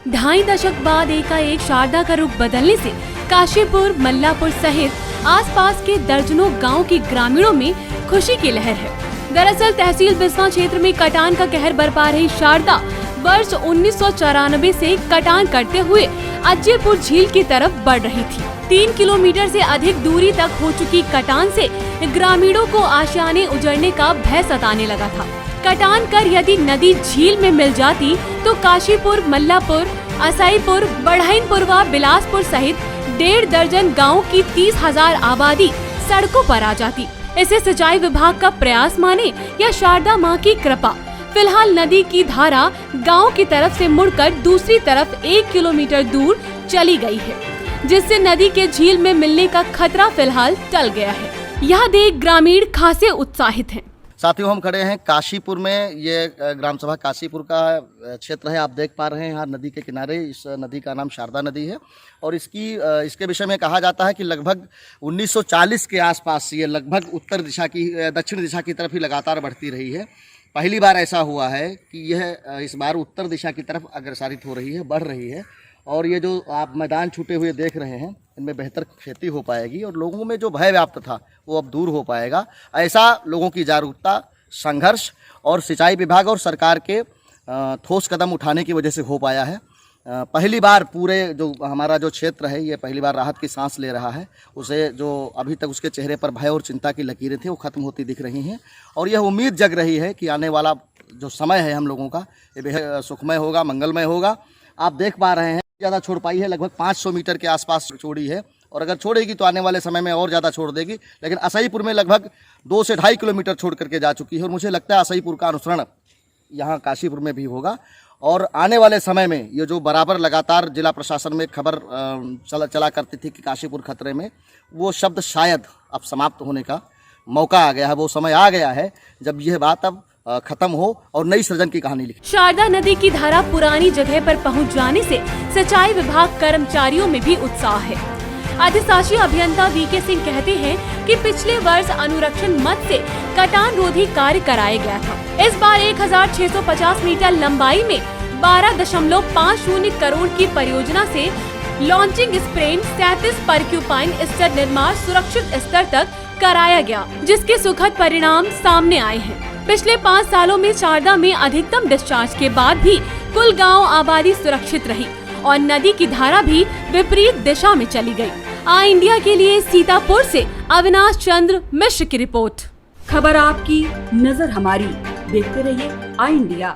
ढाई दशक बाद एकाएक शारदा का रुख बदलने से काशीपुर, मल्लापुर सहित आसपास के दर्जनों गांव के ग्रामीणों में खुशी की लहर है। दरअसल तहसील बिस्वा क्षेत्र में कटान का कहर बरपा रही शारदा वर्ष 1994 से कटान करते हुए अज्जेपुर झील की तरफ बढ़ रही थी। 3 किलोमीटर से अधिक दूरी तक हो चुकी कटान से ग्रामीणों को आशियाने उजड़ने का भय सताने लगा था। कटान कर यदि नदी झील में मिल जाती तो काशीपुर, मल्लापुर, असाईपुर, बढ़ईनपुर व बिलासपुर सहित 1.5 दर्जन गाँव की 30,000 आबादी सड़कों पर आ जाती। इसे सिंचाई विभाग का प्रयास माने या शारदा माँ की कृपा, फिलहाल नदी की धारा गांव की तरफ से मुड़कर दूसरी तरफ 1 किलोमीटर दूर चली गई है, जिससे नदी के झील में मिलने का खतरा फिलहाल टल गया है। यह देख ग्रामीण खासे उत्साहित हैं। साथियों, हम खड़े हैं काशीपुर में। ये ग्राम सभा काशीपुर का क्षेत्र है। आप देख पा रहे हैं यहाँ नदी के किनारे, इस नदी का नाम शारदा नदी है और इसके विषय में कहा जाता है कि लगभग 1940 के आसपास ये लगभग दक्षिण दिशा की तरफ ही लगातार बढ़ती रही है। पहली बार ऐसा हुआ है कि यह इस बार उत्तर दिशा की तरफ अग्रसरित हो रही है, बढ़ रही है। और ये जो आप मैदान छूटे हुए देख रहे हैं, इनमें बेहतर खेती हो पाएगी और लोगों में जो भय व्याप्त था वो अब दूर हो पाएगा। ऐसा लोगों की जागरूकता, संघर्ष और सिंचाई विभाग और सरकार के ठोस कदम उठाने की वजह से हो पाया है। पहली बार पूरे जो हमारा जो क्षेत्र है, ये पहली बार राहत की सांस ले रहा है। उसे जो अभी तक उसके चेहरे पर भय और चिंता की लकीरें थी वो खत्म होती दिख रही हैं और यह उम्मीद जग रही है कि आने वाला जो समय है हम लोगों का, ये बेहद सुखमय होगा, मंगलमय होगा। आप देख पा रहे हैं ज़्यादा छोड़ पाई है, लगभग 500 मीटर के आसपास छोड़ी है और अगर छोड़ेगी तो आने वाले समय में और ज़्यादा छोड़ देगी। लेकिन असाईपुर में लगभग 2 से 2.5 किलोमीटर छोड़ करके जा चुकी है और मुझे लगता है असाईपुर का अनुसरण यहाँ काशीपुर में भी होगा। और आने वाले समय में ये जो बराबर लगातार जिला प्रशासन में खबर चला करती थी कि काशीपुर खतरे में, वो शब्द शायद अब समाप्त होने का मौका आ गया है। वो समय आ गया है जब यह बात अब खत्म हो और नई सृजन की कहानी लिखी। शारदा नदी की धारा पुरानी जगह पर पहुंच जाने से सिंचाई विभाग कर्मचारियों में भी उत्साह है। अधिशासी अभियंता वीके सिंह कहते हैं कि पिछले वर्ष अनुरक्षण मद से कटान रोधी कार्य कराया गया था। इस बार 1650 मीटर लंबाई में 12.50 करोड़ की परियोजना से लॉन्चिंग स्प्रेन 37 पर्क्यूपाइन स्तर निर्माण सुरक्षित स्तर तक कराया गया, जिसके सुखद परिणाम सामने आए हैं। पिछले 5 सालों में शारदा में अधिकतम डिस्चार्ज के बाद भी कुल गांव आबादी सुरक्षित रही और नदी की धारा भी विपरीत दिशा में चली गई। आई इंडिया के लिए सीतापुर से अविनाश चंद्र मिश्र की रिपोर्ट। खबर आपकी, नजर हमारी। देखते रहिए आई इंडिया।